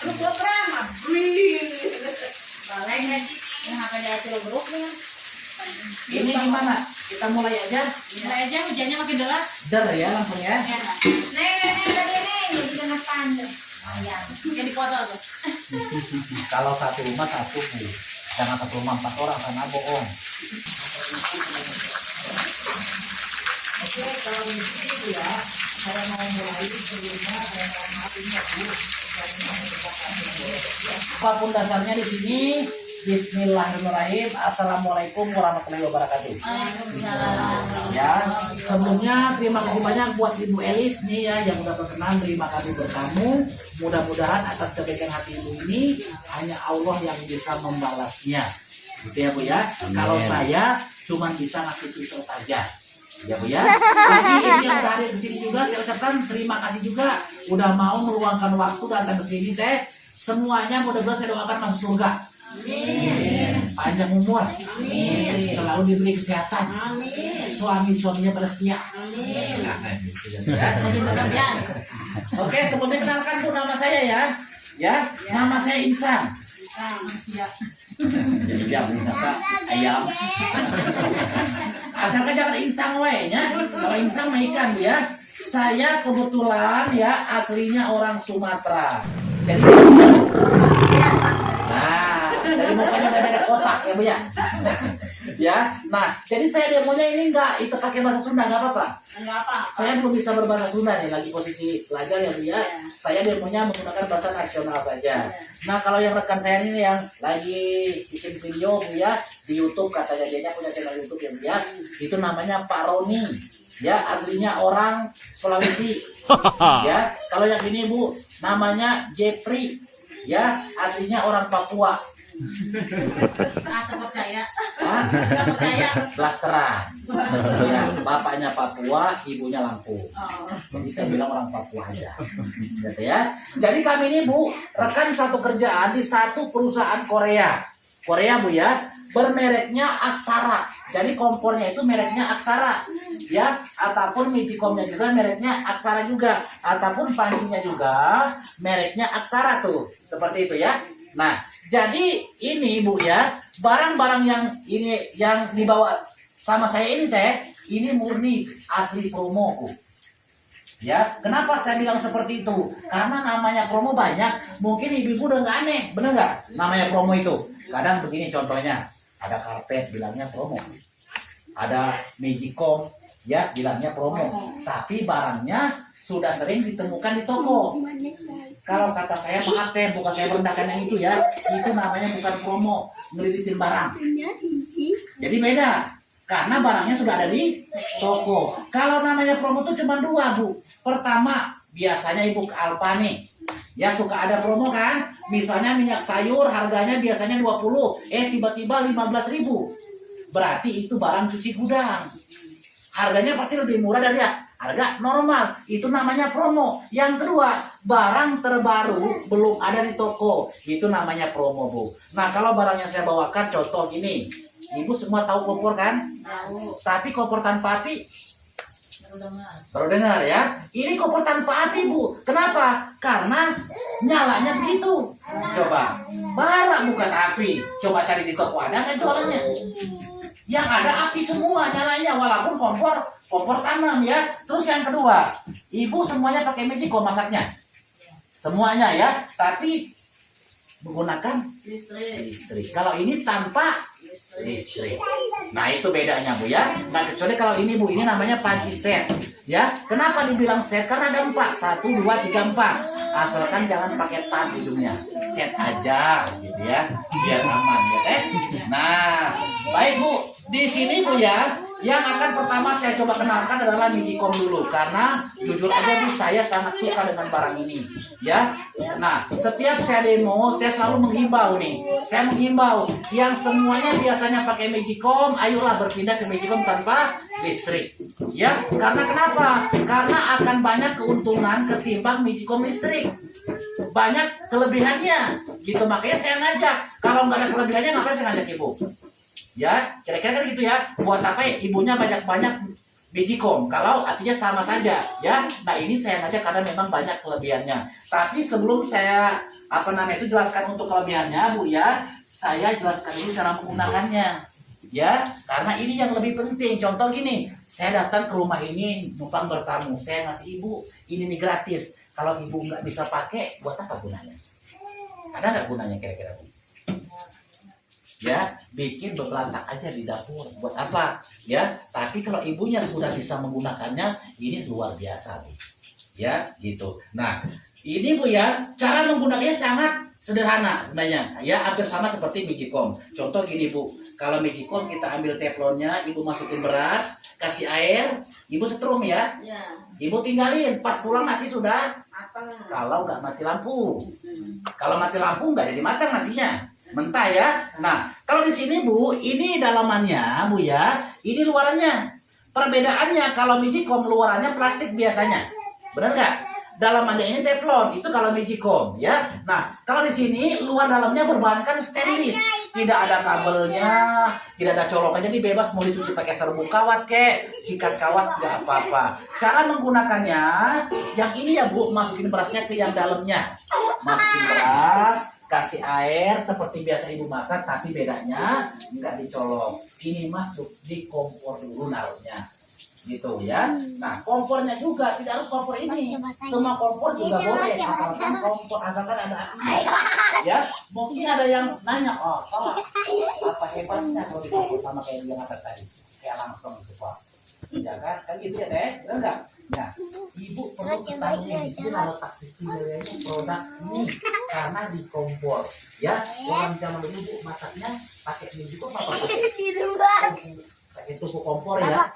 Lu program, balai ngaji, yang akan diatur grupnya. Ini gimana? Kita mulai aja. Mulai aja, hujannya makin deras. Der ya langsung ya. Jadi kena pandang. Ayam, jadi kotor tuh. Kalau satu rumah satu Bu. Jangan satu rumah 4 orang karena bohong. Oke, kalau di sini ya, saya mau mulai sebelumnya saya mau maaf ini ya Bu. Apapun dasarnya di sini, Bismillahirrahmanirrahim. Assalamualaikum warahmatullahi wabarakatuh. Waalaikumsalam. Ya, sebelumnya terima kasih banyak buat Ibu Elis nih ya yang udah berkenan terima kami bertamu. Mudah-mudahan atas kebaikan hati Ibu ini hanya Allah yang bisa membalasnya. Gitu ya Bu ya. Kalau saya cuma bisa ngasih pisau saja. Ya Bu ya. Jadi ini yang udah hadir ke sini juga saya ucapkan terima kasih juga udah mau meluangkan waktu datang ke sini teh. Semuanya mudah-mudahan saya doakan masuk surga. Amin. Panjang umur. Amin. Selalu diberi kesehatan. Amin. Suami-suaminya pada setia. Amin. Jadi pekerjaan. Oke, sebelumnya kenalkan Bu nama saya ya. Ya, nama saya Insan. Manusia. Jadi biar minta ayam. Asalkan jangan insang we nya. Kalau insang mah ikan Bu ya. Saya kebetulan ya aslinya orang Sumatera. Jadi dari mukanya udah beda kotak ya Bu ya. Ya, nah jadi saya demonya ini enggak itu pakai bahasa Sunda nggak apa-apa. Enggak apa. Saya belum bisa berbahasa Sunda nih lagi posisi belajar ya Bu ya. Saya demonya menggunakan bahasa nasional saja. Nah kalau yang rekan saya ini yang lagi bikin video Bu ya di YouTube katanya dia punya channel YouTube ya Bu ya. Itu namanya Pak Roni. Ya aslinya orang Sulawesi. Ya kalau yang ini Bu namanya Jepri. Ya aslinya orang Papua. Percaya. Hah? Enggak percaya. Blasteran. Ya, bapaknya Papua, ibunya Lampung. Oh. Jadi saya bilang orang Papua aja. Gitu ya. Jadi kami ini Bu, rekan satu kerjaan di satu perusahaan Korea. Korea Bu ya, bermereknya Aksara. Jadi kompornya itu mereknya Aksara. Ya, ataupun Magicomnya juga mereknya Aksara juga. Ataupun pancinya juga mereknya Aksara tuh. Seperti itu ya. Nah, jadi ini Bu ya, barang-barang yang ini yang dibawa sama saya ini teh, ini murni asli promo Bu. Ya, kenapa saya bilang seperti itu? Karena namanya promo banyak, mungkin ibu-ibu udah nggak aneh, bener nggak? Namanya promo itu. Kadang begini contohnya, ada karpet bilangnya promo, ada Magicom ya bilangnya promo, tapi barangnya sudah sering ditemukan di toko. Kalau kata saya maaf teh, bukan saya merendahkan yang itu ya, itu namanya bukan promo, ngelilitin barang. Jadi beda, karena barangnya sudah ada di toko. Kalau namanya promo itu cuma dua Bu. Pertama, biasanya ibu ke Alfa nih, ya suka ada promo kan, misalnya minyak sayur harganya biasanya 20, tiba-tiba 15.000. Berarti itu barang cuci gudang. Harganya pasti lebih murah dari harga normal. Itu namanya promo. Yang kedua, barang terbaru belum ada di toko. Itu namanya promo Bu. Nah kalau barang yang saya bawakan contoh gini, ibu semua tahu kompor kan? Tahu. Tapi kompor tanpa api Baru dengar. baru dengar ya. Ini kompor tanpa api Bu. Kenapa? Karena nyalanya begitu. Coba bara bukan api. Coba cari di toko ada kan jualannya. Yang ada api semua nyalanya, walaupun kompor tanam ya. Terus yang kedua, ibu semuanya pakai Magicom masaknya, semuanya ya. Tapi menggunakan listrik. Kalau ini tanpa listrik. Nah itu bedanya Bu ya. Nah kecuali kalau ini Bu, ini namanya panci set ya. Kenapa dibilang set? Karena ada 4, 1, 2, 3, 4. Asalkan jangan pakai tab hidungnya, set aja gitu ya, biar aman ya teh. Nah baik Bu, di sini Bu ya, yang akan pertama saya coba kenalkan adalah Magicom dulu, karena jujur aja Bu, saya sangat suka dengan barang ini ya. Nah setiap saya demo saya selalu menghimbau nih, saya menghimbau yang semuanya biasanya pakai Magicom, ayolah berpindah ke Magicom tanpa listrik ya. Karena kenapa? Karena akan banyak keuntungan ketimbang Magicom listrik, banyak kelebihannya gitu. Makanya saya ngajak, kalau nggak ada kelebihannya ngapain saya ngajak ibu ya, kira-kira kan gitu ya. Buat apa ya ibunya banyak-banyak Magicom. Kalau artinya sama saja, ya. Nah ini saya ngajak karena memang banyak kelebihannya. Tapi sebelum saya jelaskan untuk kelebihannya, Bu ya, saya jelaskan ini cara menggunakannya. Ya, karena ini yang lebih penting. Contoh gini, saya datang ke rumah ini numpang bertamu, saya ngasih ibu ini nih gratis. Kalau ibu nggak bisa pakai, buat apa gunanya? Ada nggak gunanya kira-kira, Bu? Ya, bikin beberantak aja di dapur. Buat apa? Ya, tapi kalau ibunya sudah bisa menggunakannya, ini luar biasa, Bu. Ya, gitu. Nah, ini Bu ya, cara menggunakannya sangat sederhana sebenarnya. Ya, hampir sama seperti Magicom. Contoh gini, Bu. Kalau Magicom kita ambil teflonnya, ibu masukin beras, kasih air, ibu setrum ya. Ya. Ibu tinggalin, pas pulang nasi sudah Matang. kalau nggak mati lampu. Kalau mati lampu nggak jadi matang nasinya. Mentah ya. Nah, kalau di sini Bu, ini dalamannya Bu ya, ini luarannya. Perbedaannya kalau Magicom luarannya plastik biasanya. Benar nggak? Dalamannya ini teflon, itu kalau Magicom ya. Nah, kalau di sini luar dalamnya berbahankan sterilis. Tidak ada kabelnya, tidak ada colokannya, jadi bebas mau dicuci pakai serbuk kawat kek, sikat kawat nggak apa-apa. Cara menggunakannya, yang ini ya Bu, masukin berasnya ke yang dalamnya. Masukin beras, kasih air seperti biasa ibu masak, tapi bedanya nggak dicolok. Ini masuk di kompor dulu naruhnya, gitu ya. Nah kompornya juga tidak harus kompor ini, semua kompor juga boleh asalkan kompor asalkan ada apinya. Ya, mungkin ada yang nanya, oh Pak, apa hebatnya kalau di kompor sama kayak yang atas tadi, kayak langsung gitu Pak. Ya kan gitu ya Teh, benar nggak? Nah, ibu perlu ketahui di sini letak kecilnya itu produk ini karena di kompor. Ya, orang zaman dulu Bu masaknya pakai Magicom apa pakai tungku kompor ya,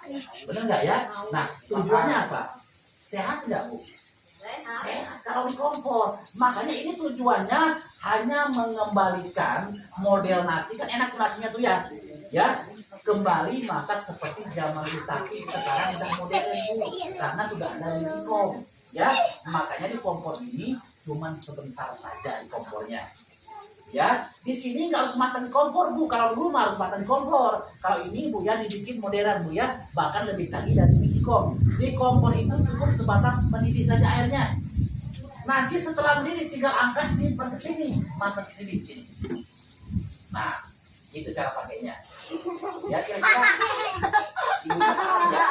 benar nggak ya? Nah, tujuannya apa? Sehat nggak Bu? Sehat kalau di kompor. Makanya ini tujuannya hanya mengembalikan model nasi, kan enak nasinya tuh ya, ya kembali masak seperti zaman dulu, tapi sekarang udah modern Bu, karena sudah ada Magicom. Ya, makanya di kompor ini cuman sebentar saja di kompornya. Ya, di sini nggak harus matang di kompor Bu. Kalau dulu mah harus matang di kompor. Kalau ini Bu ya dibikin modern Bu ya, bahkan lebih canggih dari Magicom. Di kompor itu cukup sebatas mendidih saja airnya. Nanti setelah mendidih tinggal angkat simpan ke sini, masak di sini. Nah, itu cara pakainya. Ya kira-kira ibunya paham ya?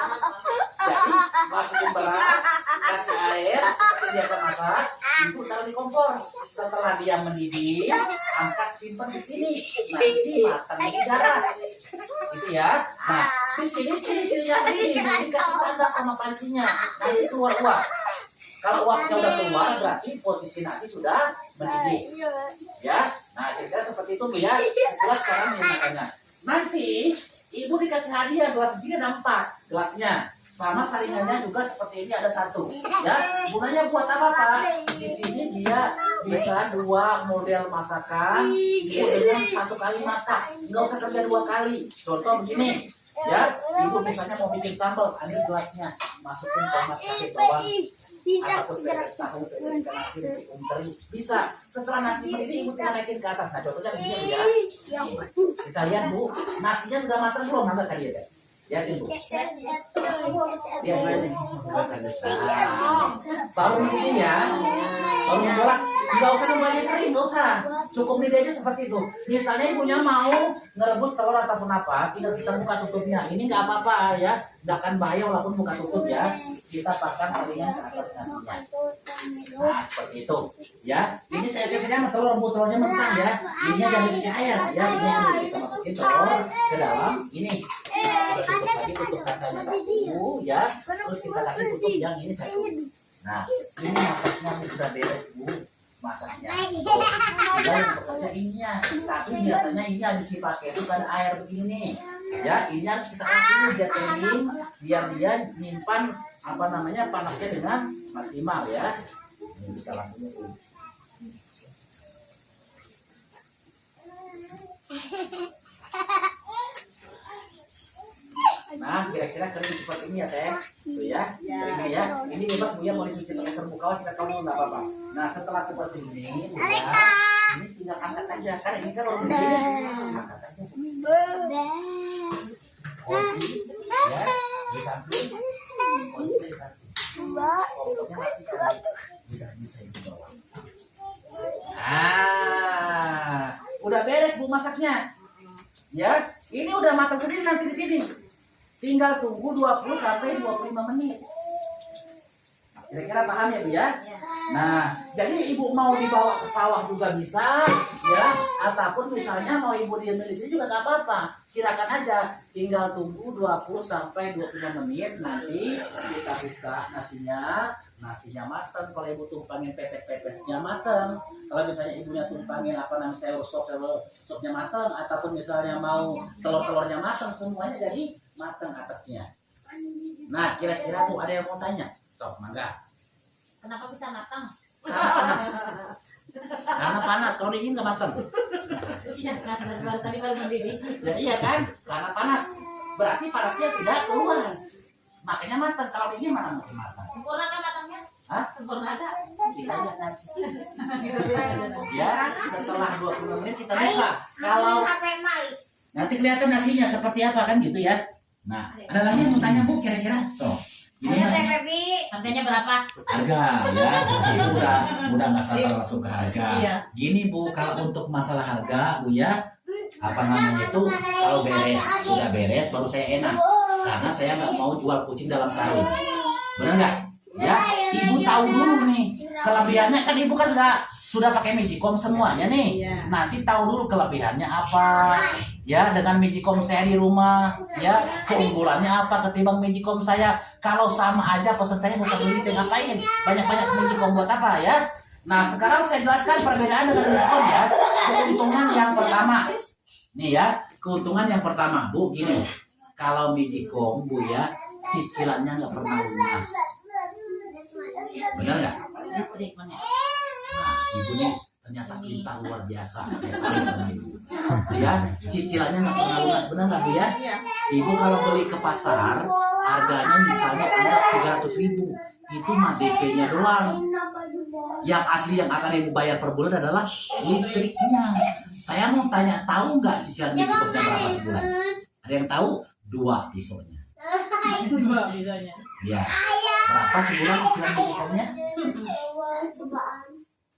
Jadi masukin beras, kasih air seperti biasa masak, ibu taruh di kompor. Setelah dia mendidih, angkat simpan di sini. Nanti matang di darat. Gitu ya. Nah, di sini ciri-cirinya ini dikasih tanda sama pancinya. Nanti keluar uap. Kalau uapnya udah keluar, berarti posisi nasi sudah mendidih. Ya. Nah, kira-kira seperti itu Bu ya. Jelas cara menggunakannya. Nanti ibu dikasih hadiah gelas begini ada 4 gelasnya. Sama saringannya juga seperti ini ada 1. Ya, gunanya buat apa Pak? Di sini dia bisa 2 model masakan dengan 1 kali masak. Nggak usah kerja 2 kali. Contoh begini. Ya, ibu misalnya mau bikin sambal, ambil gelasnya, masukin tomat pakai bawang. Ataupun pepes tahu, pepes ikan asin, teri, bisa. Setelah nasi mendidih ibu tinggal naikin ke atas. Nah contohnya begini ya. Kita lihat Bu, nasinya sudah matang belum? Nampak tadi ya? Lihatin Bu. Lihat ini. Baru ini ya. Baru membolak. Nggak usah nunggunya kering, nggak usah. Cukup mendidih aja seperti itu. Misalnya ibunya mau ngerebus telur ataupun apa, tinggal kita buka tutupnya. Ini nggak apa-apa ya. Nggak akan bahaya walaupun buka tutup ya. Kita pasang saringan ke atas nasinya. Nah seperti itu ya. Ini saya biasanya telur telurnya mentah ya. Ini jangan dikasih air ya. Ini yang kita masukin telur ke dalam ini. Nah, tutup lagi, tutup kacanya 1 ya. Terus kita kasih tutup yang ini 1. Nah ini masaknya sudah beres Bu. Masaknya tinggal bekerja ininya. Tapi biasanya ini harus dipakai itu kan air begini ya. Ini harus kita kasih biar kering, biar dia nyimpan panasnya dengan maksimal ya. Ini kita langsung Nah, kira-kira kering seperti ini ya Teh. Tuh ya, keringnya ya. Ini bebas Bu ya, mau dicuci pakai serbuk kawat sikat kamu nggak apa-apa. Nah, setelah seperti ini Bu ya, ini tinggal angkat aja. Kan ini kan baru begini, angkat aja. Ya, Di samping. Posisi di samping. Pokoknya matikan. Tidak bisa ibu bawa. Udah beres Bu masaknya. Ya, ini udah matang sendiri nanti di sini. Tinggal tunggu 20 sampai 25 menit. Kira-kira paham ya Bu ya? Nah, jadi ibu mau dibawa ke sawah juga bisa, ya, ataupun misalnya mau ibu diam di sini juga nggak apa-apa. Silakan aja, tinggal tunggu 20 sampai 25 menit, nanti kita buka nasinya matang. Kalau ibu tumpangin pepes-pepesnya matang. Kalau misalnya ibunya tumpangin sayur sopnya matang, ataupun misalnya mau telur-telurnya matang, semuanya jadi matang atasnya. Nah, kira-kira Bu ada yang mau tanya? Sok, mangga. Kenapa bisa matang? Karena panas, kalau dingin nggak matang. Iya, karena tadi baru mendidih. Ya iya kan, karena panas. Berarti panasnya tidak keluar. Makanya matang. Kalau dingin mana mungkin matang? Sempurna kan matangnya? Hah? Sempurna ada. Kita lihat nanti. Ya, setelah 20 menit kita buka. Kalau nanti kelihatan nasinya seperti apa kan gitu ya. Nah, ada lagi yang mau tanya Bu kira-kira? So, ini harganya berapa? harga ya, ibu udah nggak sabar langsung ke harga. Iya. Gini Bu, kalau untuk masalah harga Bu ya, apa namanya itu, kalau udah beres baru saya enak, karena saya nggak mau jual kucing dalam karung, benar nggak? Ya, ibu tahu dulu nih kelebihannya, kan ibu kan sudah pakai Magicom semuanya nih. Nanti tahu dulu kelebihannya apa. Ya, dengan Magicom saya di rumah, ya, keunggulannya apa ketimbang Magicom saya. Kalau sama aja pesan saya bukan beli ngapain? Banyak-banyak Magicom buat apa ya? Nah, sekarang saya jelaskan perbedaan dengan Magicom ya. Keuntungan yang pertama. Nih ya, keuntungan yang pertama, Bu, gini. Kalau Magicom, Bu ya, cicilannya nggak pernah lunas. Benar nggak? Listrik mana? Nah, ibu nih ternyata pintar luar biasa. Saya salut sama ibu. Ya, cicilannya nggak pernah lunas, benar nggak Bu ya? Ibu kalau beli ke pasar, harganya misalnya ada 300.000, itu mah DP-nya doang. Yang asli yang akan ibu bayar per bulan adalah listriknya. Saya mau tanya, tahu nggak cicilan Magicomnya berapa sebulan? Ada yang tahu? 2 pisaunya. 2 misalnya. Ya, berapa sebulan cicilan Magicomnya?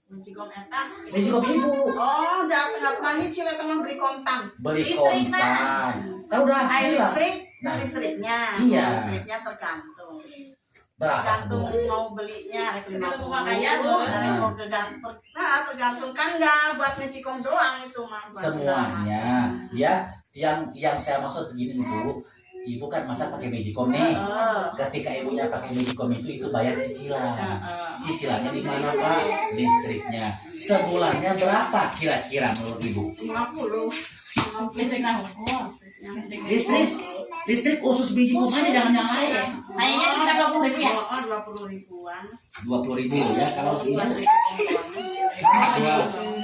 Magicom eta. Magicom ibu. Oh, nggak pernah nyicil eta mah beli kontan. Beli Listrik, kontan. Kan udah Air bilang. listrik, Nah. listriknya. Iya. Listriknya tergantung. Berapa Tergantung sebulan? mau belinya Tergantung pemakaian, mau tergantung kan nggak buat Magicom doang itu mah. buat Semuanya. Ya, yang saya maksud begini Bu. Ibu kan masa pakai Magicom nih. Ketika ibunya pakai Magicom itu bayar cicilan. Cicilannya di mana Pak? Listriknya. Sebulannya berapa kira-kira menurut Ibu? 50. Listrik nah. Listrik khusus Magicom aja, jangan yang lain. Kayaknya sekitar 20.000 ya? 20 ribuan. 20.000 ya kalau Buat sebulan. Magicom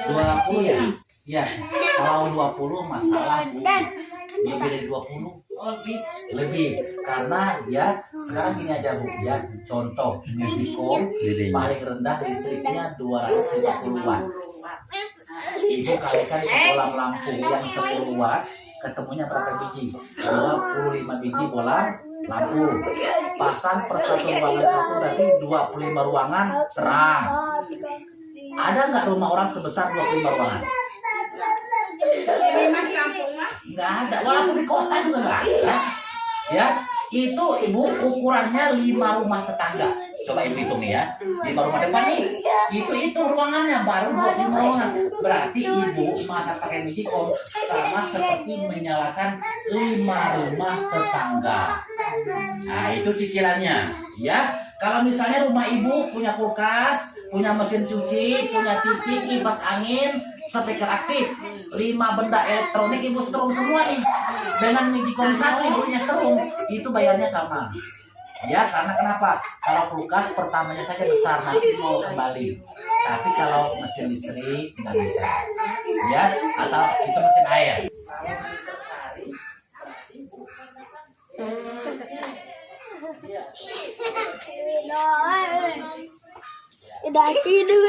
20 ya. Ya, kalau 20 masalah Bu. Lebih dari 20. Lebih karena ya sekarang gini aja Bu ya, contoh Magicom paling rendah listriknya 250 watt. Ibu kalikan ke bolang lampu yang 10 watt, ketemunya berapa biji? 25 biji bolang lampu. Pasang per satu ruangan satu berarti 25 ruangan terang. Ada nggak rumah orang sebesar 25 ruangan? Sini mah di kampung mah. Nggak ada, walaupun di kota juga nggak ada. Ya, itu ibu ukurannya 5 rumah tetangga. Coba ibu hitung nih ya, 5 rumah depan nih, itu ruangannya baru 25 ruangan. Berarti ibu masak pakai Magicom sama seperti menyalakan 5 rumah tetangga. Nah itu cicilannya, ya. Kalau misalnya rumah ibu punya kulkas, punya mesin cuci, punya TV, kipas angin, speaker aktif, 5 benda elektronik ibu setrum semua nih. Dengan Magicom 1 ibunya setrum, itu bayarnya sama. Ya, karena kenapa? Kalau kulkas pertamanya saja besar, nanti mau kembali. Tapi kalau mesin listrik nggak bisa. Ya, atau itu mesin air. Udah tidur.